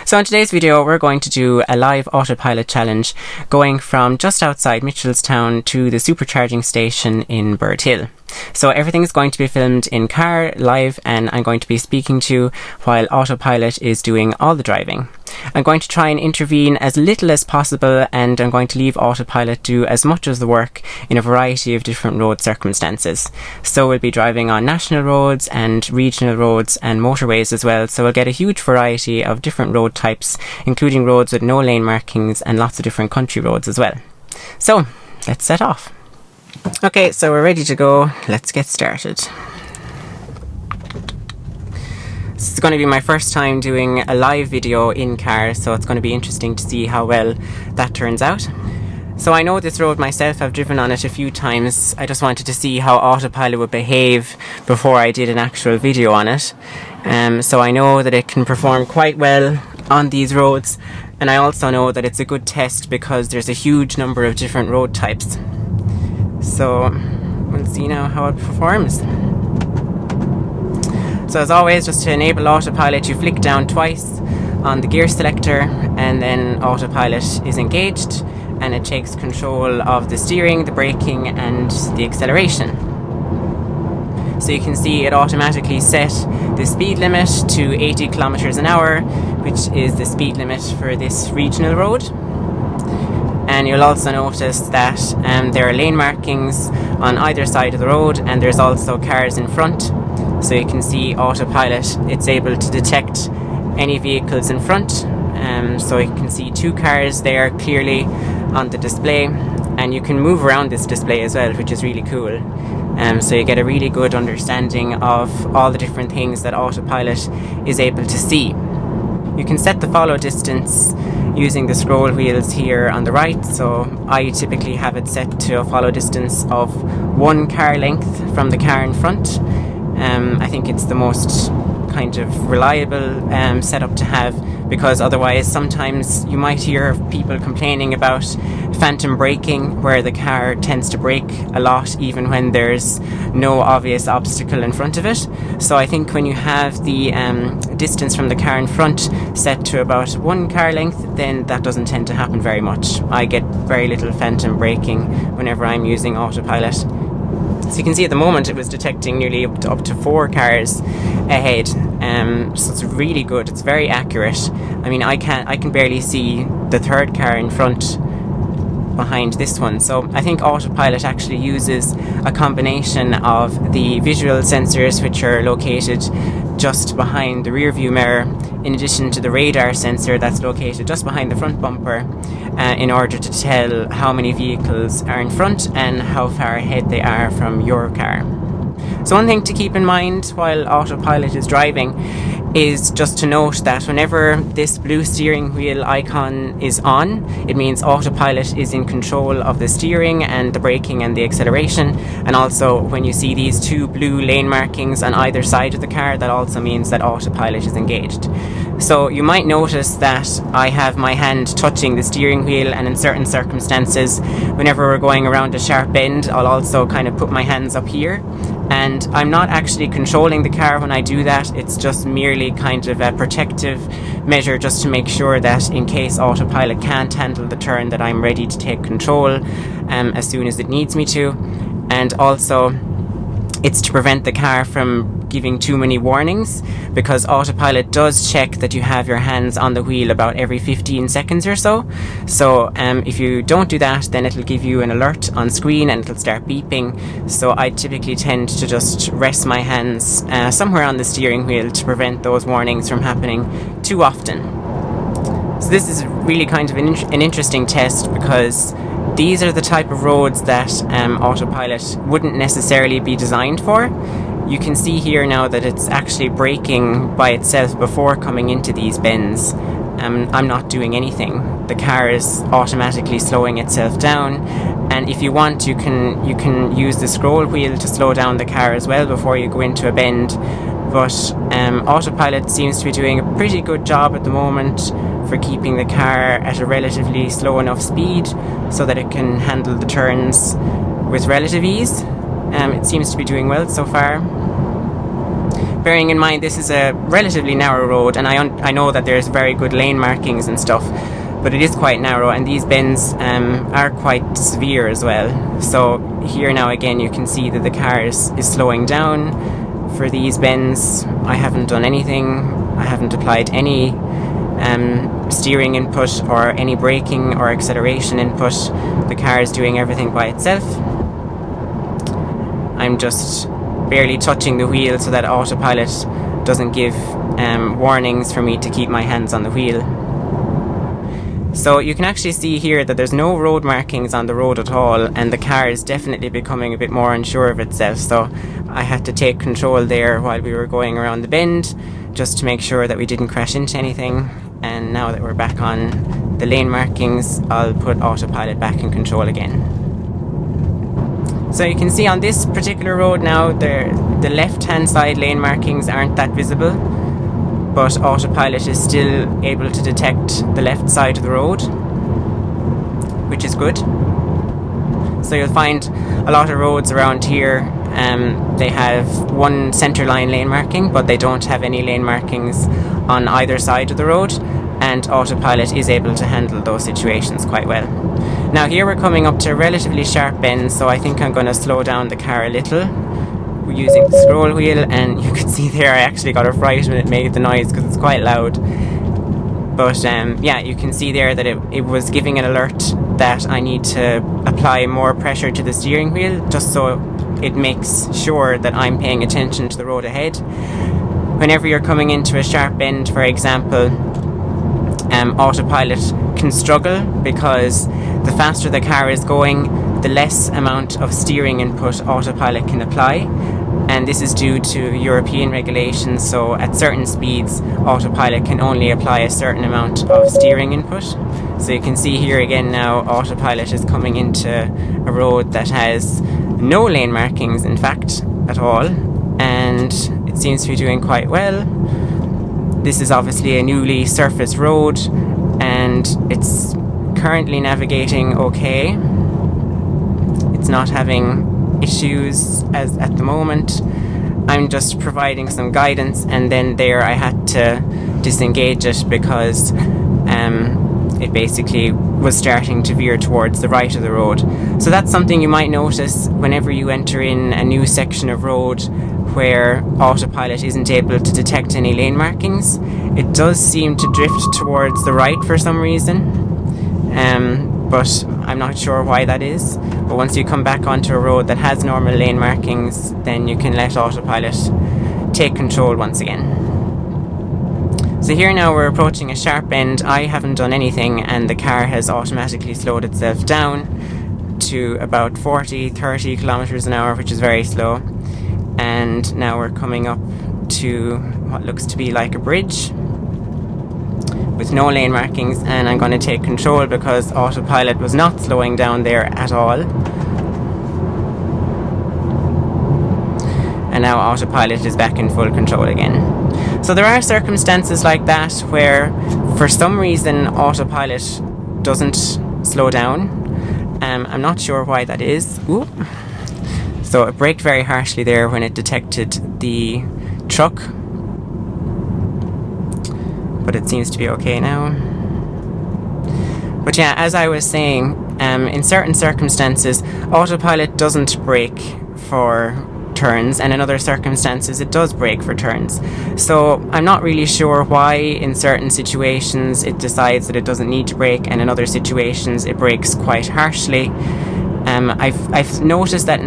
So in today's video we're going to do a live autopilot challenge going from just outside Mitchelstown to the supercharging station in Bird Hill. So everything is going to be filmed in car, live, and I'm going to be speaking to you while autopilot is doing all the driving. I'm going to try and intervene as little as possible, and I'm going to leave autopilot do as much of the work in a variety of different road circumstances. So we'll be driving on national roads and regional roads and motorways as well, so we'll get a huge variety of different road types, including roads with no lane markings and lots of different country roads as well. So let's set off. Okay, so we're ready to go. Let's get started. This is going to be my first time doing a live video in car, so it's going to be interesting to see how well that turns out. So I know this road myself, I've driven on it a few times. I just wanted to see how autopilot would behave before I did an actual video on it. So I know that it can perform quite well on these roads, and I also know that it's a good test because there's a huge number of different road types. So we'll see now how it performs. So as always, just to enable autopilot, you flick down twice on the gear selector and then autopilot is engaged and it takes control of the steering, the braking and the acceleration. So you can see it automatically set the speed limit to 80 kilometers an hour, which is the speed limit for this regional road. And you'll also notice that there are lane markings on either side of the road, and there's also cars in front. So you can see autopilot, it's able to detect any vehicles in front. So you can see two cars there clearly on the display, and you can move around this display as well, which is really cool. So you get a really good understanding of all the different things that autopilot is able to see. You can set the follow distance using the scroll wheels here on the right, so I typically have it set to a follow distance of 1 car length from the car in front. I think it's the most kind of reliable setup to have, because otherwise sometimes you might hear of people complaining about phantom braking, where the car tends to brake a lot even when there's no obvious obstacle in front of it. So I think when you have the distance from the car in front set to about 1 car length, then that doesn't tend to happen very much. I get very little phantom braking whenever I'm using autopilot. So you can see at the moment it was detecting nearly up to 4 cars ahead, so it's really good. It's very accurate. I mean, I can barely see the 3rd car in front behind this one. So I think autopilot actually uses a combination of the visual sensors, which are located just behind the rear view mirror, in addition to the radar sensor that's located just behind the front bumper, in order to tell how many vehicles are in front and how far ahead they are from your car. So one thing to keep in mind while autopilot is driving is just to note that whenever this blue steering wheel icon is on, it means autopilot is in control of the steering and the braking and the acceleration. And also when you see these 2 blue lane markings on either side of the car, that also means that autopilot is engaged. So you might notice that I have my hand touching the steering wheel, and in certain circumstances, whenever we're going around a sharp bend, I'll also kind of put my hands up here. And I'm not actually controlling the car when I do that. It's just merely kind of a protective measure, just to make sure that in case autopilot can't handle the turn, that I'm ready to take control as soon as it needs me to. And also it's to prevent the car from giving too many warnings, because autopilot does check that you have your hands on the wheel about every 15 seconds or so. So if you don't do that, then it'll give you an alert on screen and it'll start beeping. So I typically tend to just rest my hands somewhere on the steering wheel to prevent those warnings from happening too often. So this is really kind of an interesting test, because these are the type of roads that autopilot wouldn't necessarily be designed for. You can see here now that it's actually braking by itself before coming into these bends. I'm not doing anything. The car is automatically slowing itself down, and if you want, you can use the scroll wheel to slow down the car as well before you go into a bend. But autopilot seems to be doing a pretty good job at the moment for keeping the car at a relatively slow enough speed so that it can handle the turns with relative ease. It seems to be doing well so far. bearing in mind this is a relatively narrow road, and I know that there's very good lane markings and stuff, but it is quite narrow, and these bends are quite severe as well. So here now again you can see that the car is slowing down for these bends. I haven't done anything. I haven't applied any steering input or any braking or acceleration input. The car is doing everything by itself. I'm just barely touching the wheel so that autopilot doesn't give warnings for me to keep my hands on the wheel. So you can actually see here that there's no road markings on the road at all, and the car is definitely becoming a bit more unsure of itself. So I had to take control there while we were going around the bend, just to make sure that we didn't crash into anything. And now that we're back on the lane markings, I'll put autopilot back in control again. So you can see on this particular road now, the left hand side lane markings aren't that visible, but autopilot is still able to detect the left side of the road, which is good. So you'll find a lot of roads around here, they have one centre line lane marking, but they don't have any lane markings on either side of the road, and autopilot is able to handle those situations quite well. Now here we're coming up to a relatively sharp bend, so I think I'm going to slow down the car a little. We're using the scroll wheel, and you can see there I actually got a fright when it made the noise because it's quite loud. But yeah, you can see there that it was giving an alert that I need to apply more pressure to the steering wheel, just so it makes sure that I'm paying attention to the road ahead. Whenever you're coming into a sharp bend, for example, autopilot can struggle because the faster the car is going, the less amount of steering input autopilot can apply. And this is due to European regulations, so at certain speeds autopilot can only apply a certain amount of steering input. So you can see here again now autopilot is coming into a road that has no lane markings in fact at all, and it seems to be doing quite well. This is obviously a newly surfaced road and it's currently navigating okay. It's not having issues as at the moment. I'm just providing some guidance, and then there I had to disengage it because it basically was starting to veer towards the right of the road. So that's something you might notice whenever you enter in a new section of road where autopilot isn't able to detect any lane markings. It does seem to drift towards the right for some reason, but I'm not sure why that is. But once you come back onto a road that has normal lane markings, then you can let autopilot take control once again. So here now we're approaching a sharp bend. I haven't done anything, and the car has automatically slowed itself down to about 30 kilometers an hour, which is very slow. And now we're coming up to what looks to be like a bridge with no lane markings, and I'm going to take control because autopilot was not slowing down there at all. And now autopilot is back in full control again. So there are circumstances like that where for some reason autopilot doesn't slow down. I'm not sure why that is. Ooh. So it braked very harshly there when it detected the truck, but it seems to be okay now. But yeah, as I was saying, in certain circumstances autopilot doesn't brake for turns, and in other circumstances it does brake for turns. So I'm not really sure why in certain situations it decides that it doesn't need to brake, and in other situations it brakes quite harshly. I've noticed that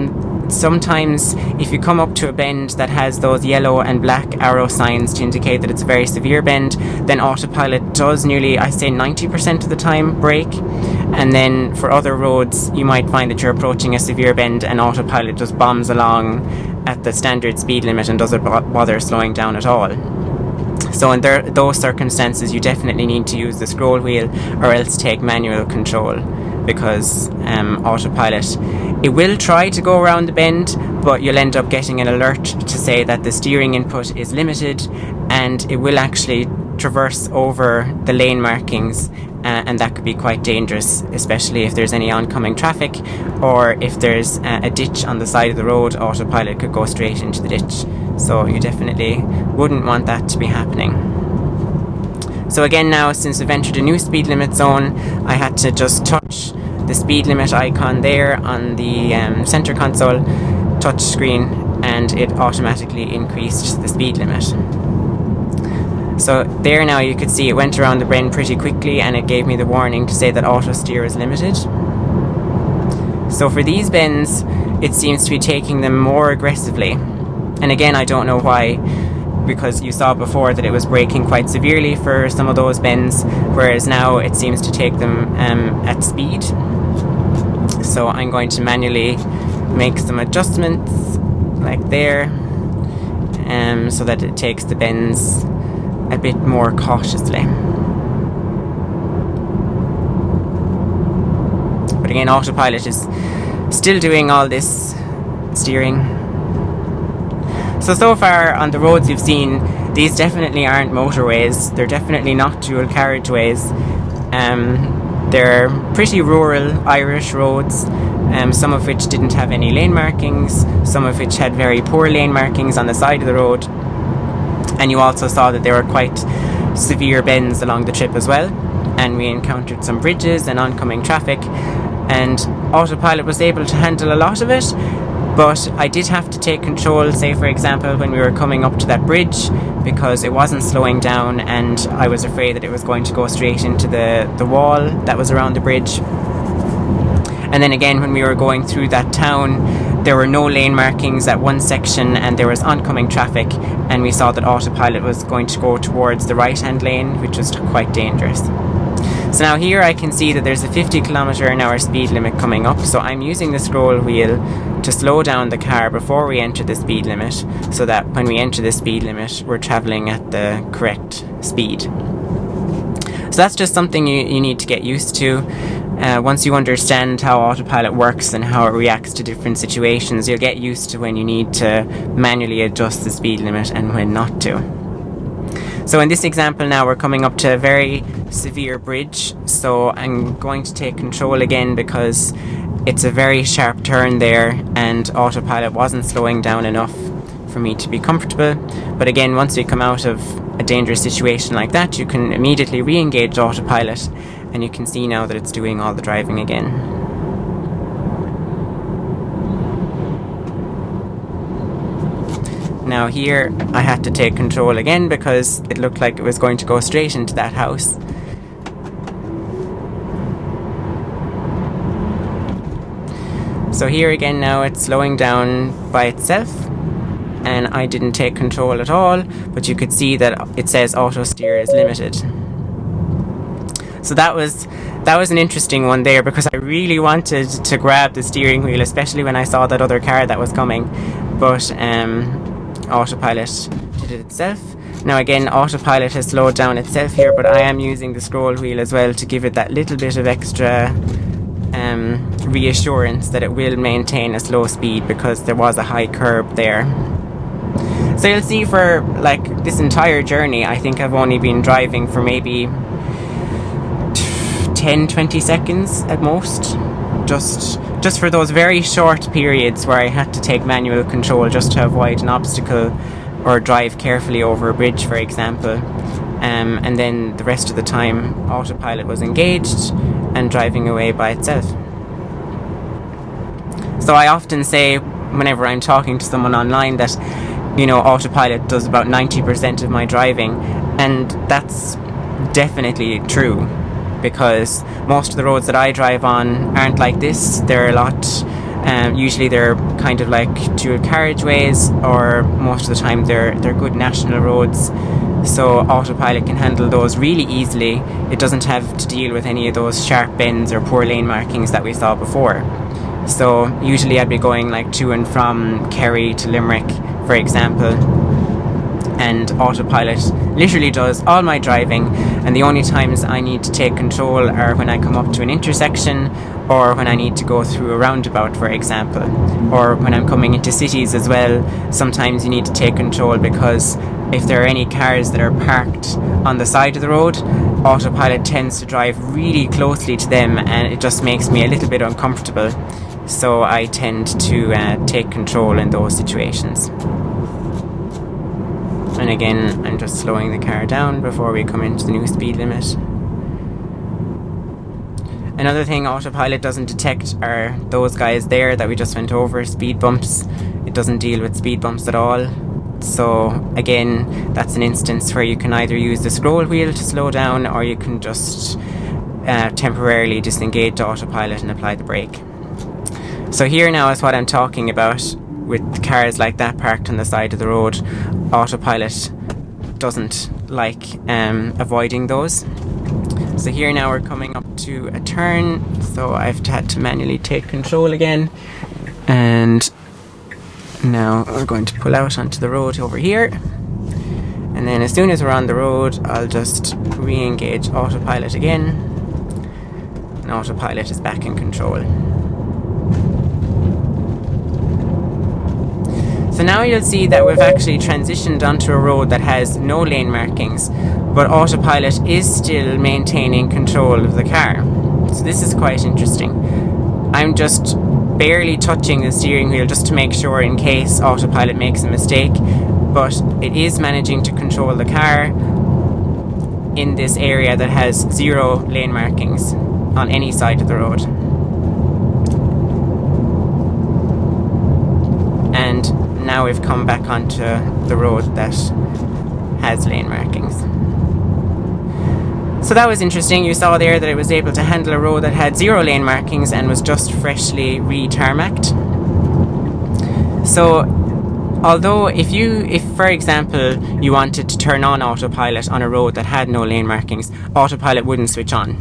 sometimes if you come up to a bend that has those yellow and black arrow signs to indicate that it's a very severe bend, then autopilot does nearly, I say 90% of the time, brake. And then for other roads you might find that you're approaching a severe bend and autopilot just bombs along at the standard speed limit and doesn't bother slowing down at all. So in those circumstances you definitely need to use the scroll wheel or else take manual control, because autopilot, it will try to go around the bend, but you'll end up getting an alert to say that the steering input is limited, and it will actually traverse over the lane markings, and that could be quite dangerous, especially if there's any oncoming traffic or if there's a ditch on the side of the road. Autopilot could go straight into the ditch. So you definitely wouldn't want that to be happening. So again now, since we've entered a new speed limit zone, I had to just touch the speed limit icon there on the center console touch screen, and it automatically increased the speed limit. So there now you could see it went around the bend pretty quickly, and it gave me the warning to say that auto steer is limited. So for these bends, it seems to be taking them more aggressively. And again, I don't know why, because you saw before that it was braking quite severely for some of those bends, whereas now it seems to take them at speed. So I'm going to manually make some adjustments like there, so that it takes the bends a bit more cautiously. But again, autopilot is still doing all this steering. So far on the roads you've seen, these definitely aren't motorways. They're definitely not dual carriageways. They're pretty rural Irish roads, some of which didn't have any lane markings, some of which had very poor lane markings on the side of the road. And you also saw that there were quite severe bends along the trip as well, and we encountered some bridges and oncoming traffic, and autopilot was able to handle a lot of it. But I did have to take control, say for example when we were coming up to that bridge, because it wasn't slowing down and I was afraid that it was going to go straight into the wall that was around the bridge. And then again, when we were going through that town, there were no lane markings at one section and there was oncoming traffic, and we saw that autopilot was going to go towards the right hand lane, which was quite dangerous. So now here I can see that there's a 50 km/h speed limit coming up, so I'm using the scroll wheel to slow down the car before we enter the speed limit, so that when we enter the speed limit we're travelling at the correct speed. So that's just something you need to get used to. Once you understand how autopilot works and how it reacts to different situations, you'll get used to when you need to manually adjust the speed limit and when not to. So in this example now we're coming up to a very severe bridge, so I'm going to take control again because it's a very sharp turn there and autopilot wasn't slowing down enough for me to be comfortable. But again, once we come out of a dangerous situation like that, you can immediately re-engage autopilot, and you can see now that it's doing all the driving again. Now here I had to take control again because it looked like it was going to go straight into that house. So here again now it's slowing down by itself, and I didn't take control at all, but you could see that it says auto steer is limited. So that was an interesting one there, because I really wanted to grab the steering wheel, especially when I saw that other car that was coming, but autopilot did it itself. Now again, autopilot has slowed down itself here, but I am using the scroll wheel as well to give it that little bit of extra reassurance that it will maintain a slow speed, because there was a high curb there. So you'll see for like this entire journey, I think I've only been driving for maybe 10-20 seconds at most, just for those very short periods where I had to take manual control just to avoid an obstacle or drive carefully over a bridge, for example. And then the rest of the time autopilot was engaged and driving away by itself. So I often say whenever I'm talking to someone online that, you know, autopilot does about 90% of my driving, and that's definitely true, because most of the roads that I drive on aren't like this. They're a lot, usually they're kind of like dual carriageways, or most of the time they're good national roads. So autopilot can handle those really easily. It doesn't have to deal with any of those sharp bends or poor lane markings that we saw before. So usually I'd be going like to and from Kerry to Limerick, for example, and autopilot literally does all my driving, and the only times I need to take control are when I come up to an intersection, or when I need to go through a roundabout, for example, or when I'm coming into cities as well. Sometimes you need to take control because if there are any cars that are parked on the side of the road, autopilot tends to drive really closely to them, and it just makes me a little bit uncomfortable. So I tend to take control in those situations. And again, I'm just slowing the car down before we come into the new speed limit. Another thing Autopilot doesn't detect are those guys there that we just went over, speed bumps. It doesn't deal with speed bumps at all. So again, that's an instance where you can either use the scroll wheel to slow down, or you can just temporarily disengage the Autopilot and apply the brake. So here now is what I'm talking about with cars like that parked on the side of the road. Autopilot doesn't like avoiding those. So here now we're coming up to a turn, so I've had to manually take control again, and now we're going to pull out onto the road over here, and then as soon as we're on the road I'll just re-engage Autopilot again, and Autopilot is back in control. So now you'll see that we've actually transitioned onto a road that has no lane markings, but Autopilot is still maintaining control of the car. So this is quite interesting. I'm just barely touching the steering wheel just to make sure in case Autopilot makes a mistake, but it is managing to control the car in this area that has 0 lane markings on any side of the road. And now we've come back onto the road that has lane markings. So that was interesting. You saw there that it was able to handle a road that had 0 lane markings and was just freshly re-tarmacked. So although if for example you wanted to turn on Autopilot on a road that had no lane markings, Autopilot wouldn't switch on.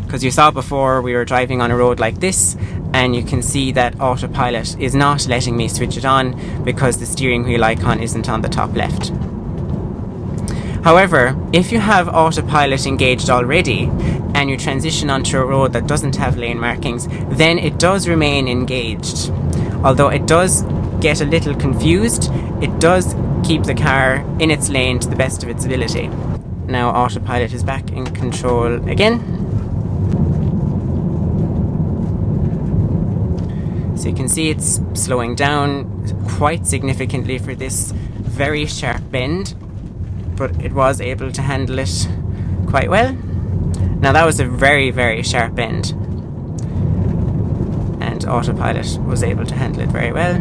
Because you saw before we were driving on a road like this, and you can see that Autopilot is not letting me switch it on because the steering wheel icon isn't on the top left. However, if you have Autopilot engaged already and you transition onto a road that doesn't have lane markings, then it does remain engaged. Although it does get a little confused, it does keep the car in its lane to the best of its ability. Now Autopilot is back in control again. So you can see it's slowing down quite significantly for this very sharp bend, but it was able to handle it quite well. Now that was a very, very sharp bend, and Autopilot was able to handle it very well.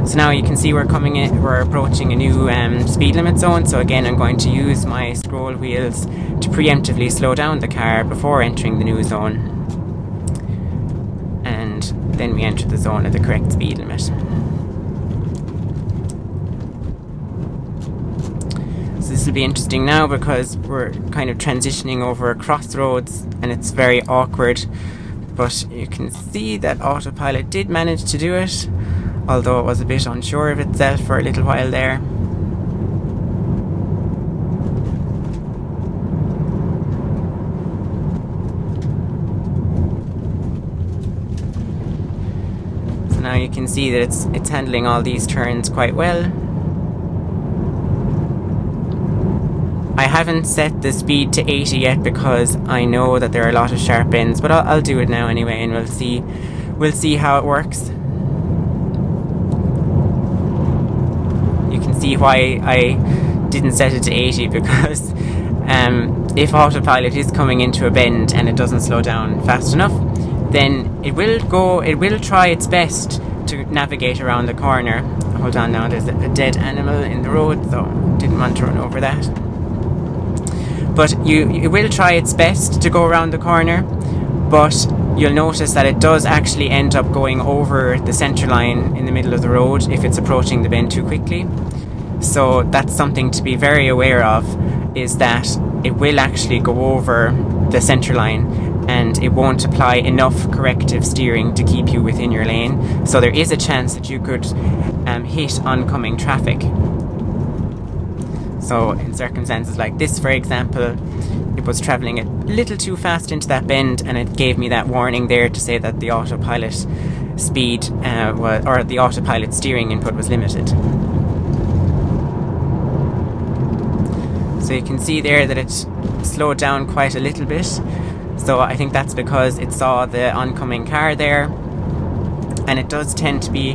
So now you can see we're approaching a new speed limit zone. So again, I'm going to use my scroll wheels to preemptively slow down the car before entering the new zone, and then we enter the zone at the correct speed limit. So this will be interesting now because we're kind of transitioning over crossroads and it's very awkward, but you can see that Autopilot did manage to do it, although it was a bit unsure of itself for a little while there. So now you can see that it's handling all these turns quite well. I haven't set the speed to 80 yet because I know that there are a lot of sharp bends, but I'll do it now anyway, and we'll see how it works. You can see why I didn't set it to 80, because if Autopilot is coming into a bend and it doesn't slow down fast enough, then it will try its best to navigate around the corner. Hold on now, there's a dead animal in the road, so didn't want to run over that. But it will try its best to go around the corner, but you'll notice that it does actually end up going over the centre line in the middle of the road if it's approaching the bend too quickly. So that's something to be very aware of, is that it will actually go over the centre line and it won't apply enough corrective steering to keep you within your lane. So there is a chance that you could hit oncoming traffic. So in circumstances like this, for example, it was travelling a little too fast into that bend, and it gave me that warning there to say that the Autopilot speed the Autopilot steering input was limited. So you can see there that it slowed down quite a little bit. So I think that's because it saw the oncoming car there, and it does tend to be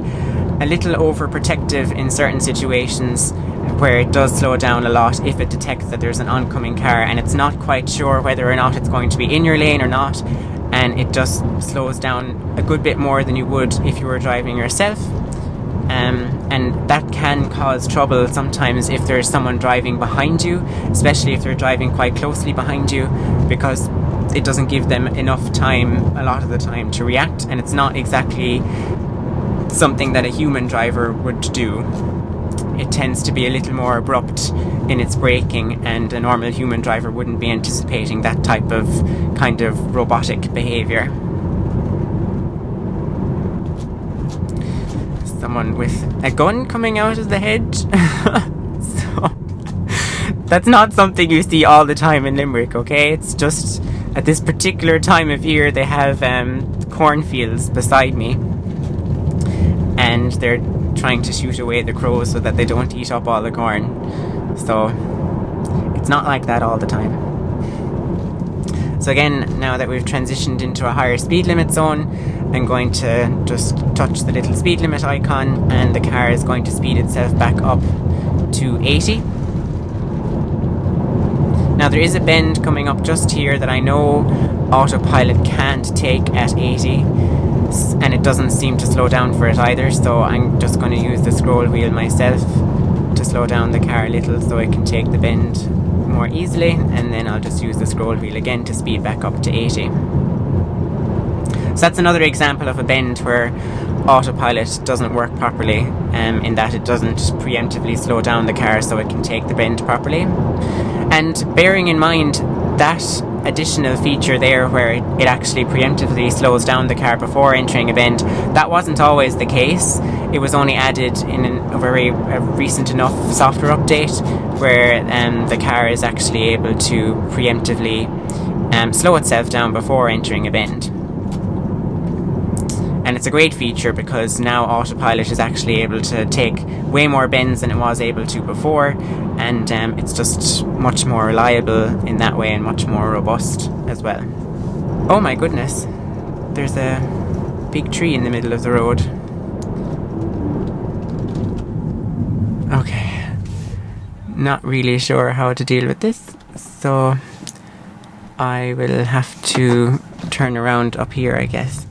a little overprotective in certain situations where it does slow down a lot if it detects that there's an oncoming car and it's not quite sure whether or not it's going to be in your lane or not, and it just slows down a good bit more than you would if you were driving yourself. And that can cause trouble sometimes if there's someone driving behind you, especially if they're driving quite closely behind you, because it doesn't give them enough time a lot of the time to react, and it's not exactly something that a human driver would do. It tends to be a little more abrupt in its braking, and a normal human driver wouldn't be anticipating that type of kind of robotic behaviour. Someone with a gun coming out of the hedge. So that's not something you see all the time in Limerick, okay? It's just at this particular time of year they have cornfields beside me, and they're trying to shoot away the crows so that they don't eat up all the corn. So it's not like that all the time. So again, now that we've transitioned into a higher speed limit zone, I'm going to just touch the little speed limit icon and the car is going to speed itself back up to 80. Now there is a bend coming up just here that I know Autopilot can't take at 80, and it doesn't seem to slow down for it either, so I'm just going to use the scroll wheel myself to slow down the car a little so it can take the bend more easily, and then I'll just use the scroll wheel again to speed back up to 80. So that's another example of a bend where Autopilot doesn't work properly, in that it doesn't preemptively slow down the car so it can take the bend properly. And bearing in mind that additional feature there where it actually preemptively slows down the car before entering a bend, that wasn't always the case. It was only added in a very recent enough software update where the car is actually able to preemptively slow itself down before entering a bend. And it's a great feature because now Autopilot is actually able to take way more bends than it was able to before, and it's just much more reliable in that way and much more robust as well. Oh my goodness, there's a big tree in the middle of the road. Okay, not really sure how to deal with this, so I will have to turn around up here, I guess.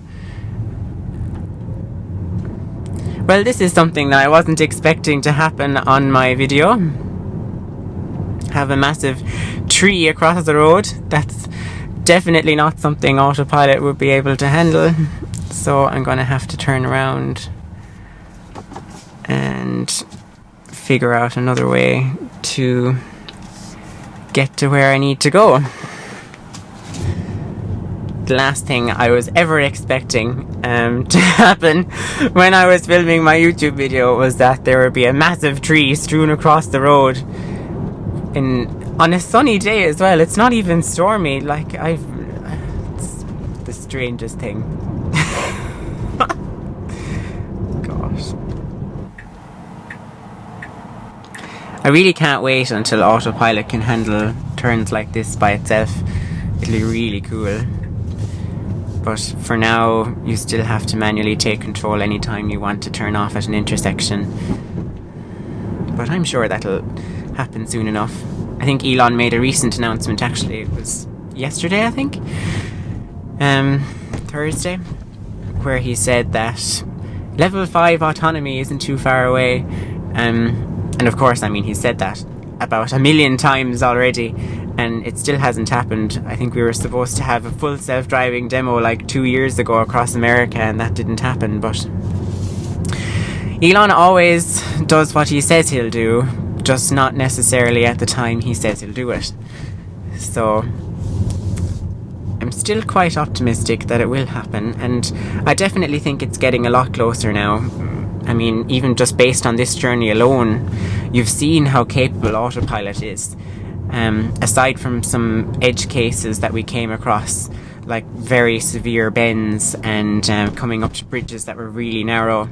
Well, this is something that I wasn't expecting to happen on my video. Have a massive tree across the road. That's definitely not something Autopilot would be able to handle. So I'm going to have to turn around and figure out another way to get to where I need to go. The last thing I was ever expecting to happen when I was filming my YouTube video was that there would be a massive tree strewn across the road on a sunny day as well. It's not even stormy. It's the strangest thing. Gosh. I really can't wait until Autopilot can handle turns like this by itself. It'll be really cool. But for now, you still have to manually take control anytime you want to turn off at an intersection. But I'm sure that'll happen soon enough. I think Elon made a recent announcement, actually. It was yesterday, I think. Thursday. Where he said that level 5 autonomy isn't too far away. And of course, I mean, he said that about 1 million times already, and it still hasn't happened. I think we were supposed to have a full self-driving demo like 2 years ago across America, and that didn't happen. But Elon always does what he says he'll do, just not necessarily at the time he says he'll do it. So I'm still quite optimistic that it will happen, and I definitely think it's getting a lot closer now. I mean, even just based on this journey alone, you've seen how capable Autopilot is. Aside from some edge cases that we came across, like very severe bends and coming up to bridges that were really narrow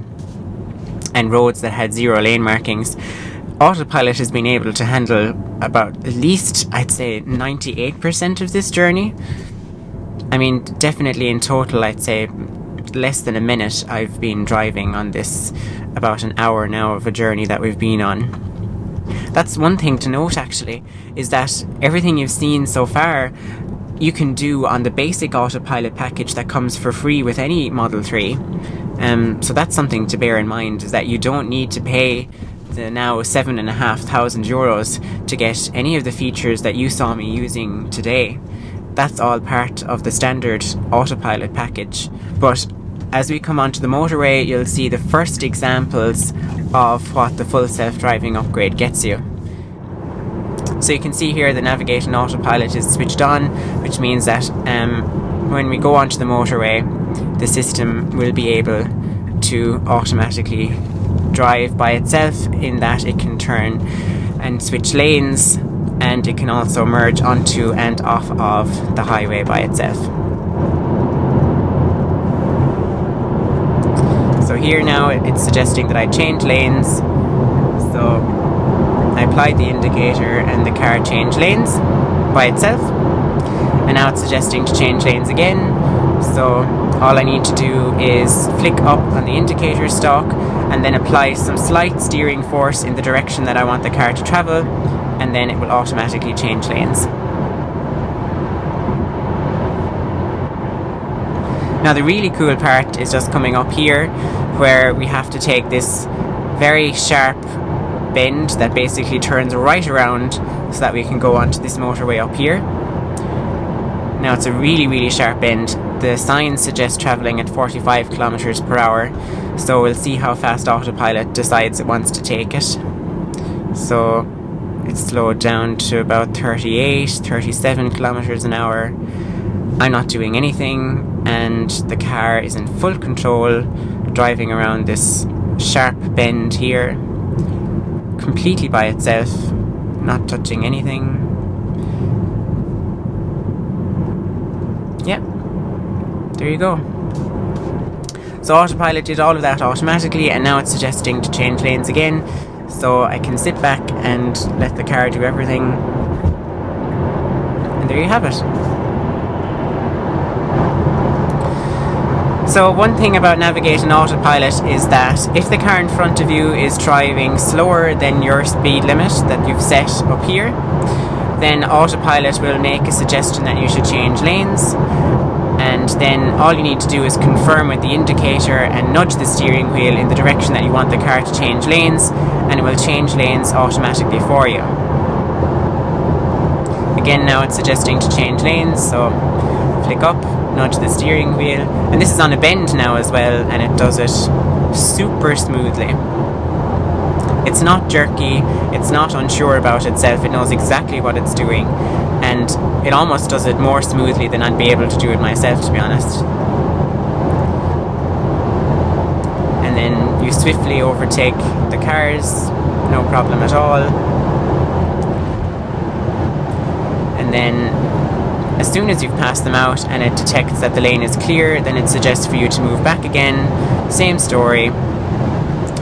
and roads that had 0 lane markings, Autopilot has been able to handle about at least, I'd say, 98% of this journey. I mean, definitely in total, I'd say less than a minute I've been driving on this, about an hour now of a journey that we've been on. That's one thing to note actually, is that everything you've seen so far you can do on the basic Autopilot package that comes for free with any Model 3. So that's something to bear in mind, is that you don't need to pay the now €7,500 to get any of the features that you saw me using today. That's all part of the standard Autopilot package. But as we come onto the motorway, you'll see the first examples of what the full self-driving upgrade gets you. So you can see here the Navigate and Autopilot is switched on, which means that when we go onto the motorway, the system will be able to automatically drive by itself, in that it can turn and switch lanes, and it can also merge onto and off of the highway by itself. So here now it's suggesting that I change lanes. So I applied the indicator and the car changed lanes by itself, and now it's suggesting to change lanes again. So all I need to do is flick up on the indicator stalk and then apply some slight steering force in the direction that I want the car to travel, and then it will automatically change lanes. Now the really cool part is just coming up here, where we have to take this very sharp bend that basically turns right around so that we can go onto this motorway up here. Now it's a really sharp bend. The signs suggest travelling at 45 kilometers per hour, so we'll see how fast Autopilot decides it wants to take it. So it's slowed down to about 38, 37 kilometers an hour. I'm not doing anything, and the car is in full control, driving around this sharp bend here, completely by itself, not touching anything. Yep, there you go. So Autopilot did all of that automatically, and now it's suggesting to change lanes again, so I can sit back and let the car do everything. And there you have it. So one thing about Navigate and Autopilot is that if the car in front of you is driving slower than your speed limit that you've set up here, then Autopilot will make a suggestion that you should change lanes, and then all you need to do is confirm with the indicator and nudge the steering wheel in the direction that you want the car to change lanes, and it will change lanes automatically for you. Again, now it's suggesting to change lanes, so flick up, nudge the steering wheel, and this is on a bend now as well, and it does it super smoothly. It's not jerky, it's not unsure about itself, it knows exactly what it's doing, and it almost does it more smoothly than I'd be able to do it myself, to be honest. And then you swiftly overtake the cars, no problem at all. And then as soon as you've passed them out and it detects that the lane is clear, then it suggests for you to move back again. Same story.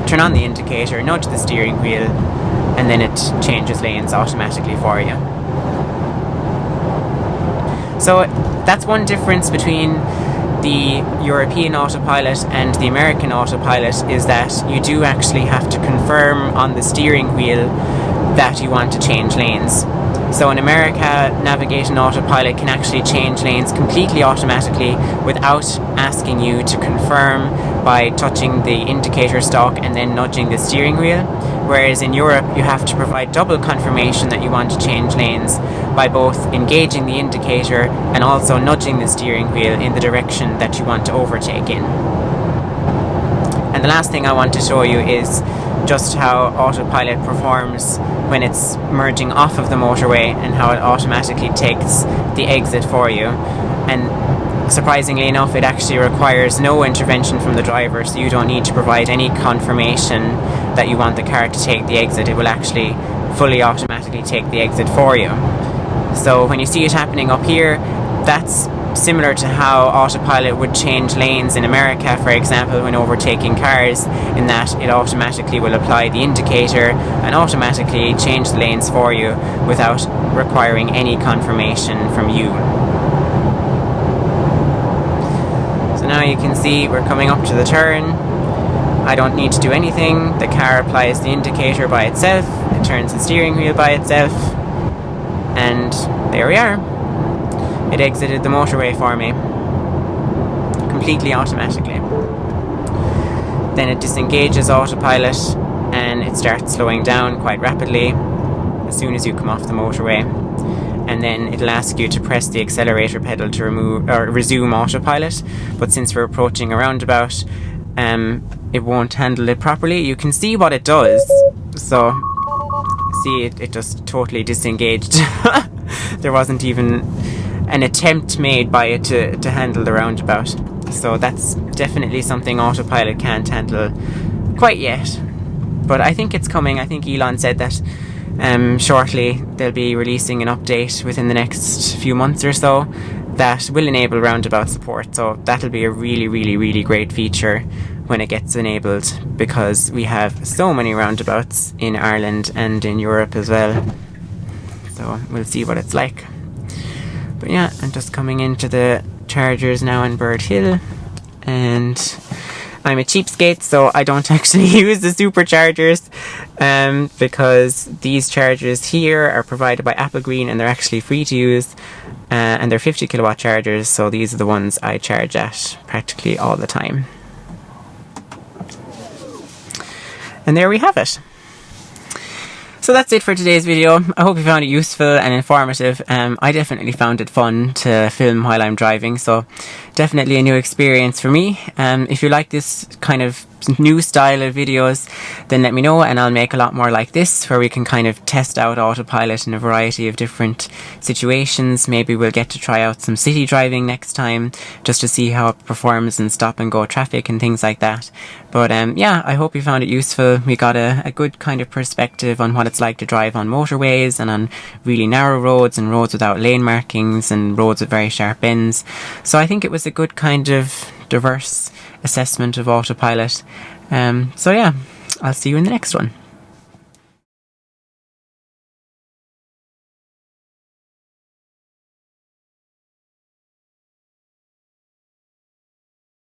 Turn on the indicator, nudge the steering wheel, and then it changes lanes automatically for you. So that's one difference between the European Autopilot and the American Autopilot, is that you do actually have to confirm on the steering wheel that you want to change lanes. So in America, Navigate and Autopilot can actually change lanes completely automatically without asking you to confirm by touching the indicator stalk and then nudging the steering wheel. Whereas in Europe, you have to provide double confirmation that you want to change lanes by both engaging the indicator and also nudging the steering wheel in the direction that you want to overtake in. And the last thing I want to show you is just how Autopilot performs when it's merging off of the motorway, and how it automatically takes the exit for you. And surprisingly enough, it actually requires no intervention from the driver, so you don't need to provide any confirmation that you want the car to take the exit. It will actually fully automatically take the exit for you. So when you see it happening up here, that's similar to how Autopilot would change lanes in America, for example, when overtaking cars, in that it automatically will apply the indicator and automatically change the lanes for you without requiring any confirmation from you. So now you can see we're coming up to the turn. I don't need to do anything. The car applies the indicator by itself. It turns the steering wheel by itself. And there we are. It exited the motorway for me. Completely automatically. Then it disengages autopilot and it starts slowing down quite rapidly as soon as you come off the motorway. And then it'll ask you to press the accelerator pedal to resume autopilot. But since we're approaching a roundabout, it won't handle it properly. You can see what it does. So, see, it just totally disengaged. There wasn't even an attempt made by it to handle the roundabout. So that's definitely something autopilot can't handle quite yet. But I think it's coming. I think Elon said that shortly they'll be releasing an update within the next few months or so that will enable roundabout support. So that'll be a really, really, really great feature when it gets enabled, because we have so many roundabouts in Ireland and in Europe as well. So we'll see what it's like. But yeah, I'm just coming into the chargers now in Bird Hill, and I'm a cheapskate, so I don't actually use the superchargers because these chargers here are provided by Apple Green and they're actually free to use, and they're 50 kilowatt chargers, so these are the ones I charge at practically all the time. And there we have it. So that's it for today's video. I hope you found it useful and informative. I definitely found it fun to film while I'm driving, so definitely a new experience for me. If you like this kind of new style of videos, then let me know and I'll make a lot more like this, where we can kind of test out autopilot in a variety of different situations. Maybe we'll get to try out some city driving next time, just to see how it performs in stop and go traffic and things like that. But yeah, I hope you found it useful. We got a good kind of perspective on what it's like to drive on motorways and on really narrow roads and roads without lane markings and roads with very sharp bends. So I think it was a good kind of diverse assessment of autopilot. So yeah, I'll see you in the next one.